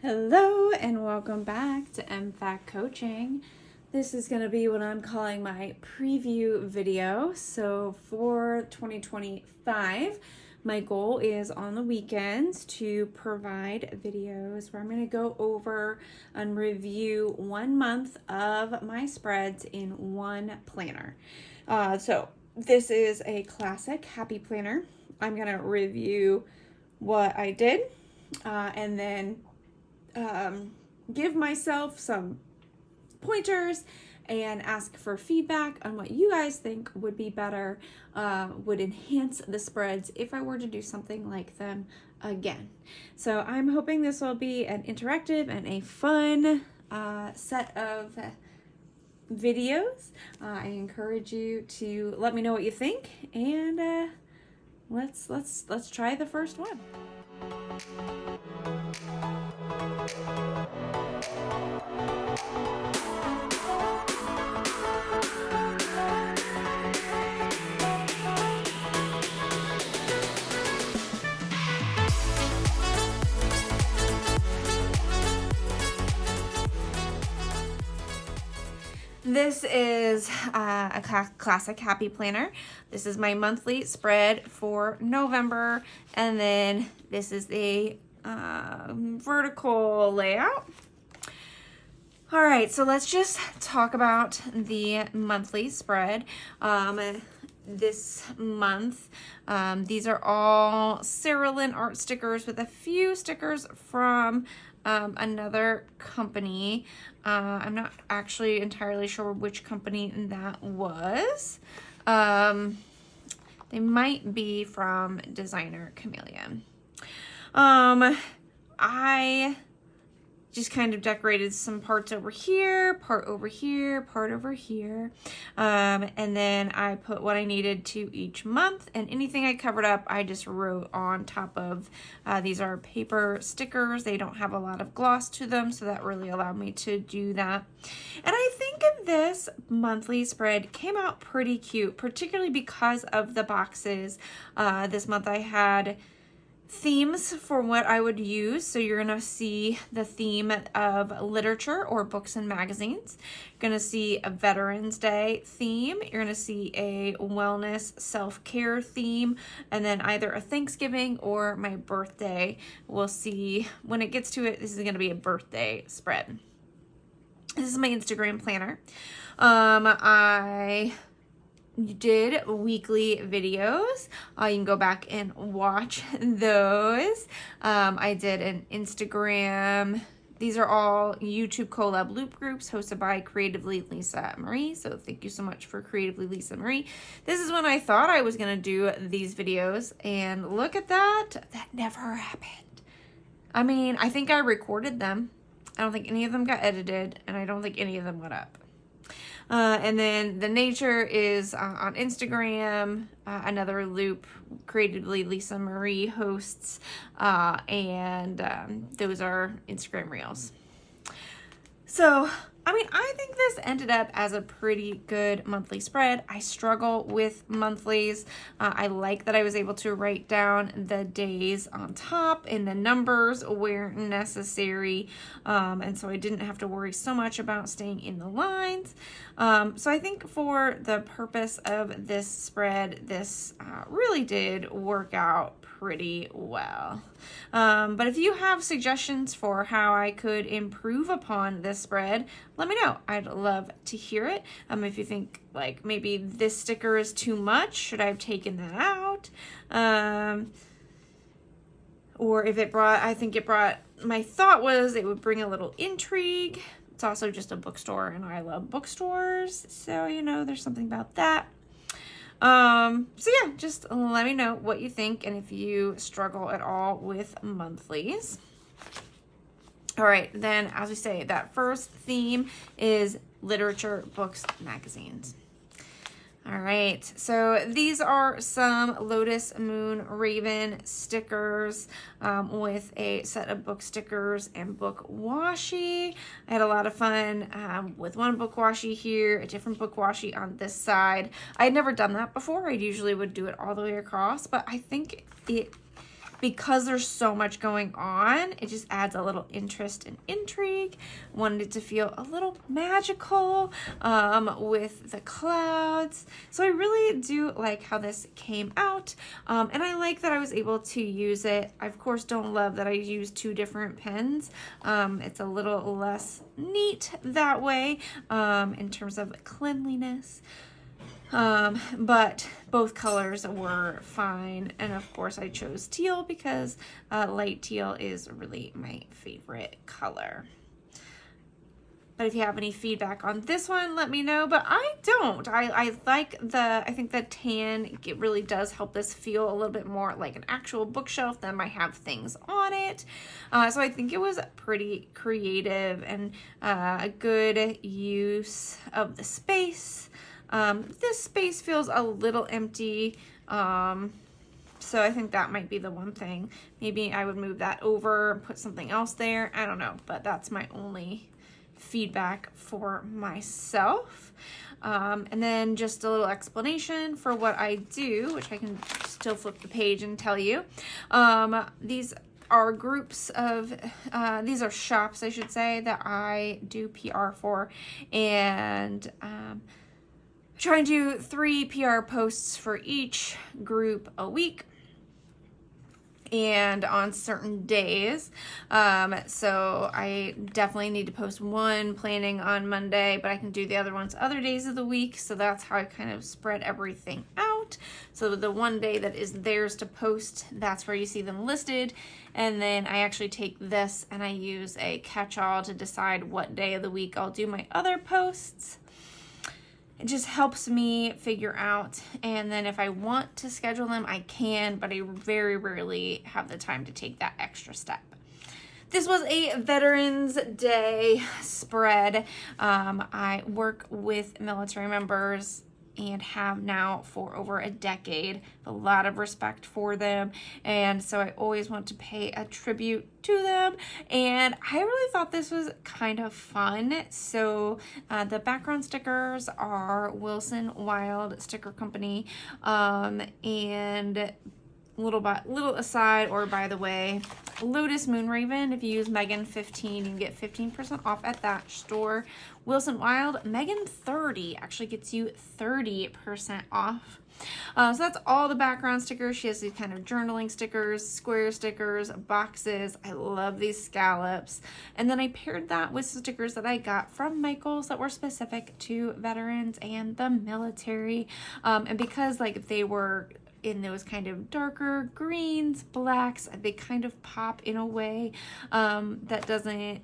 Hello and welcome back to MFAC Coaching. This is going to be what I'm calling my preview video. So for 2025, my goal is on the weekends to provide videos where I'm going to go over and review 1 month of my spreads in one planner. So this is a classic happy planner. I'm going to review what I did and then give myself some pointers and ask for feedback on what you guys think would be better, would enhance the spreads if I were to do something like them again. So I'm hoping this will be an interactive and a fun set of videos. I encourage you to let me know what you think, and let's try the first one. This is a classic happy planner. This is my monthly spread for November, and then this is the vertical layout. All right, so let's just talk about the monthly spread. This month, these are all Cerulean art stickers with a few stickers from another company. I'm not actually entirely sure which company that was. They might be from Designer Chameleon. I just kind of decorated some parts over here, part over here, part over here. And then I put what I needed to each month, and anything I covered up, I just wrote on top of. These are paper stickers. They don't have a lot of gloss to them, so that really allowed me to do that. And I think this monthly spread came out pretty cute, particularly because of the boxes. This month I had themes for what I would use. So you're going to see the theme of literature or books and magazines. You're going to see a Veterans Day theme. You're going to see a wellness self-care theme, and then either a Thanksgiving or my birthday. We'll see when it gets to it. This is going to be a birthday spread. This is my Instagram planner. I did weekly videos. You can go back and watch those. I did an Instagram. These are all YouTube collab loop groups hosted by Creatively Lisa Marie. So thank you so much for Creatively Lisa Marie. This is when I thought I was going to do these videos, and look at that. That never happened. I mean, I think I recorded them. I don't think any of them got edited, and I don't think any of them went up. And then the nature is on Instagram, another loop, Creatively Lisa Marie hosts, and those are Instagram Reels. So, I mean, I think this ended up as a pretty good monthly spread. I struggle with monthlies. I like that I was able to write down the days on top and the numbers where necessary. And so I didn't have to worry so much about staying in the lines. So I think for the purpose of this spread, this really did work out pretty well. But if you have suggestions for how I could improve upon this spread, let me know. I'd love to hear it. If you think like maybe this sticker is too much, should I have taken that out? Or if it brought, my thought was it would bring a little intrigue. It's also just a bookstore, and I love bookstores, so you know, there's something about that. So yeah, just let me know what you think and if you struggle at all with monthlies. All right, then as we say, that first theme is literature, books, magazines. All right, so these are some Lotus Moon Raven stickers with a set of book stickers and book washi. I had a lot of fun with one book washi here, a different book washi on this side. I had never done that before. I usually would do it all the way across, but I think it because there's so much going on, it just adds a little interest and intrigue. Wanted it to feel a little magical with the clouds. So I really do like how this came out. And I like that I was able to use it. I, of course, don't love that I used 2 different pens. It's a little less neat that way in terms of cleanliness. But both colors were fine, and of course I chose teal because light teal is really my favorite color. But if you have any feedback on this one, let me know. But I don't. I think the tan, it really does help this feel a little bit more like an actual bookshelf that might have things on it. So I think it was pretty creative and a good use of the space. This space feels a little empty, so I think that might be the one thing. Maybe I would move that over and put something else there. I don't know, but that's my only feedback for myself. And then just a little explanation for what I do, which I can still flip the page and tell you. These are groups of, these are shops, I should say, that I do PR for, and try and do 3 PR posts for each group a week and on certain days. So I definitely need to post one planning on Monday, but I can do the other ones other days of the week. So that's how I kind of spread everything out. So the one day that is theirs to post, that's where you see them listed. And then I actually take this and I use a catch-all to decide what day of the week I'll do my other posts. It just helps me figure out, and then if I want to schedule them, I can, but I very rarely have the time to take that extra step. This was a Veterans Day spread. I work with military members and have now for over a decade. A lot of respect for them, and so I always want to pay a tribute to them, and I really thought this was kind of fun. So the background stickers are Wilson Wild Sticker Company, and little aside, or by the way, Lotus Moonraven, if you use Megan15, you can get 15% off at that store. Wilson Wild, Megan30 actually gets you 30% off. So that's all the background stickers. She has these kind of journaling stickers, square stickers, boxes. I love these scallops. And then I paired that with stickers that I got from Michaels that were specific to veterans and the military. And because like they were in those kind of darker greens, blacks, they kind of pop in a way that doesn't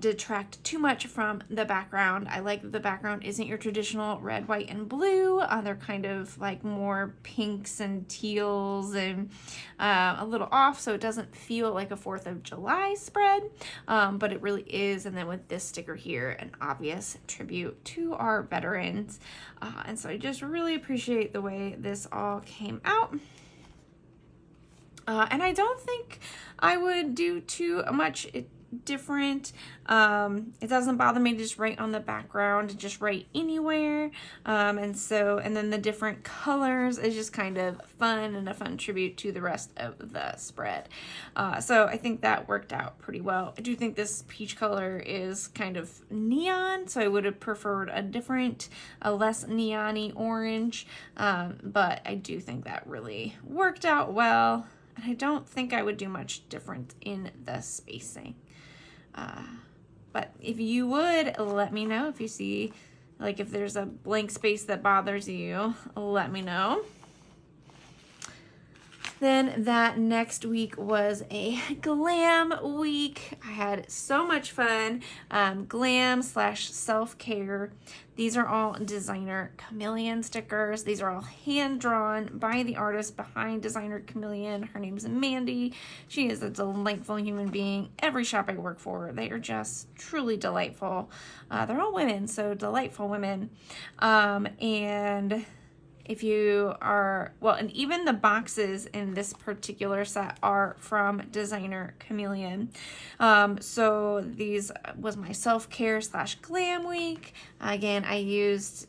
detract too much from the background. I like that the background isn't your traditional red, white, and blue. They're kind of like more pinks and teals and a little off, so it doesn't feel like a 4th of July spread, but it really is. And then with this sticker here, an obvious tribute to our veterans. And so I just really appreciate the way this all came out. And I don't think I would do too much different. It doesn't bother me to just write on the background, just write anywhere. And then the different colors is just kind of fun and a fun tribute to the rest of the spread. So I think that worked out pretty well. I do think this peach color is kind of neon, so I would have preferred a less neon-y orange. But I do think that really worked out well. And I don't think I would do much different in the spacing. But if you would, let me know. If you see, like, if there's a blank space that bothers you, let me know. Then that next week was a glam week. I had so much fun. Glam/self-care. These are all designer chameleon stickers. These are all hand-drawn by the artist behind Designer Chameleon. Her name's Mandy. She is a delightful human being. Every shop I work for, they are just truly delightful. They're all women, so delightful women. And if you are, well, and even the boxes in this particular set are from Designer Chameleon. So these was my self-care / glam week. Again, I used,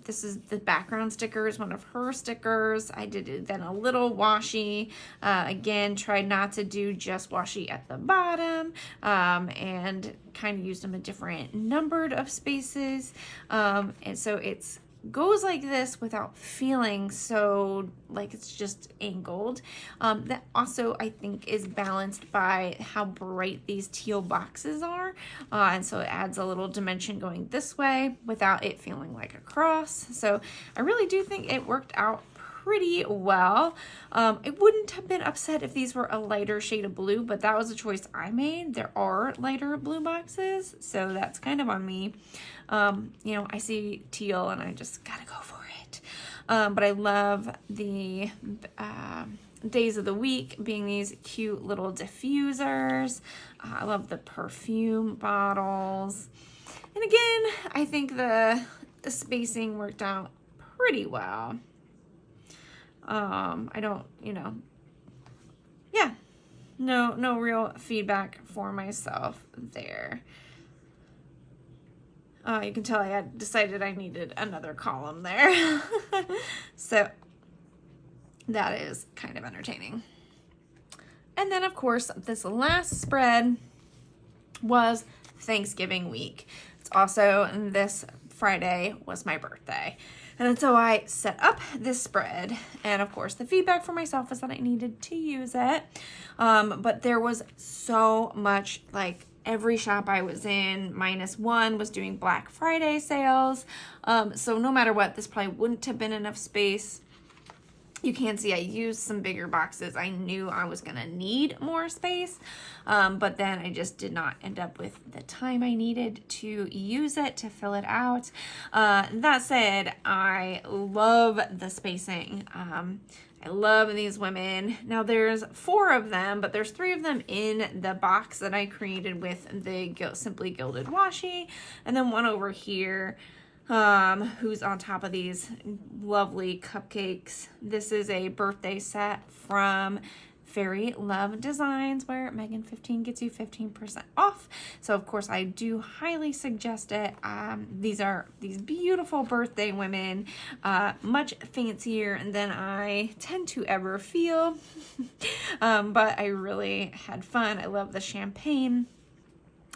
this is the background stickers, one of her stickers. I did then a little washi. Again, tried not to do just washi at the bottom, and kind of used them in different numbered of spaces. And so it's goes like this without feeling so like it's just angled. That also I think is balanced by how bright these teal boxes are, and so it adds a little dimension going this way without it feeling like a cross. So I really do think it worked out pretty well. I wouldn't have been upset if these were a lighter shade of blue, but that was a choice I made. There are lighter blue boxes, so that's kind of on me. You know, I see teal and I just gotta go for it. But I love the days of the week being these cute little diffusers. I love the perfume bottles. And again, I think the spacing worked out pretty well. I don't, you know, yeah, no real feedback for myself there. You can tell I had decided I needed another column there. So that is kind of entertaining. And then of course, this last spread was Thanksgiving week. It's also this Friday was my birthday. And so I set up this spread, and of course the feedback for myself is that I needed to use it. But there was so much, like every shop I was in, -1, was doing Black Friday sales. So no matter what, this probably wouldn't have been enough space. You can see I used some bigger boxes. I knew I was gonna need more space, but then I just did not end up with the time I needed to use it, to fill it out. That said, I love the spacing. I love these women. Now there's 4 of them, but there's 3 of them in the box that I created with the Simply Gilded washi, and then one over here who's on top of these lovely cupcakes. This is a birthday set from Fairy Love Designs, where Megan15 gets you 15% off. So of course I do highly suggest it. These are these beautiful birthday women, much fancier than I tend to ever feel. But I really had fun. I love the champagne.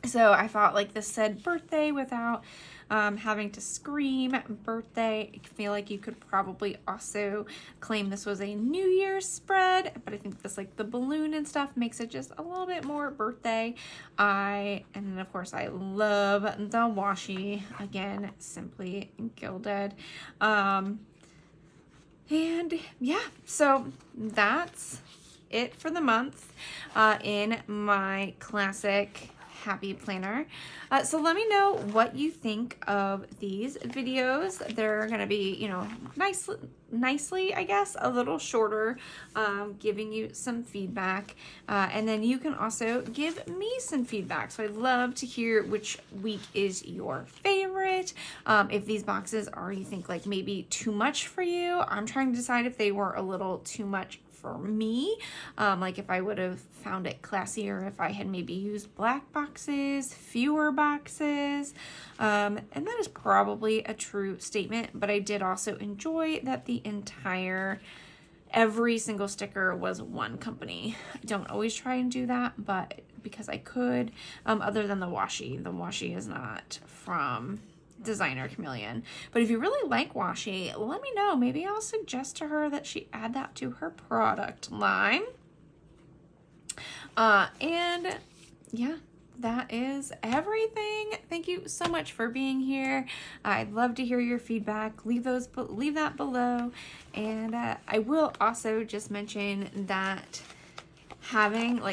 So I thought like this said birthday without having to scream birthday. I feel like you could probably also claim this was a New Year's spread, but I think this, like the balloon and stuff, makes it just a little bit more birthday. And then of course I love the washi, again, Simply Gilded. And yeah, so that's it for the month in my classic Happy Planner. So let me know what you think of these videos. They're gonna be, you know, nicely, I guess, a little shorter, giving you some feedback. And then you can also give me some feedback. So I'd love to hear which week is your favorite. If these boxes are, you think, like maybe too much for you. I'm trying to decide if they were a little too much for me, like if I would have found it classier if I had maybe used black boxes, fewer boxes, and that is probably a true statement. But I did also enjoy that every single sticker was one company. I don't always try and do that, but because I could, other than the washi is not from Designer Chameleon. But if you really like washi, let me know. Maybe I'll suggest to her that she add that to her product line. And yeah, that is everything. Thank you so much for being here. I'd love to hear your feedback. Leave that below. And I will also just mention that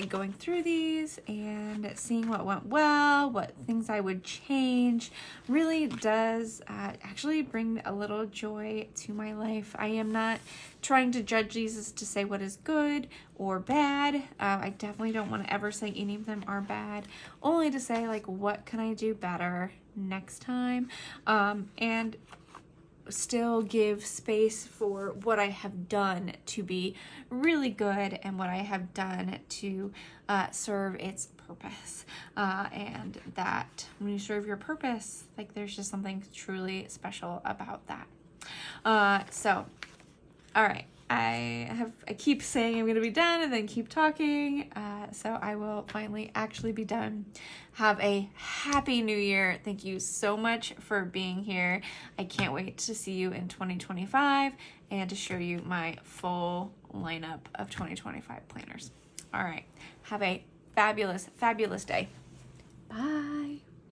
going through these and seeing what went well, what things I would change, really does actually bring a little joy to my life. I am not trying to judge these as to say what is good or bad. I definitely don't want to ever say any of them are bad, only to say like, what can I do better next time? And still give space for what I have done to be really good and what I have done to serve its purpose. And that when you serve your purpose, like there's just something truly special about that. So, all right. I keep saying I'm going to be done and then keep talking. So I will finally actually be done. Have a happy new year. Thank you so much for being here. I can't wait to see you in 2025 and to show you my full lineup of 2025 planners. All right. Have a fabulous, fabulous day. Bye.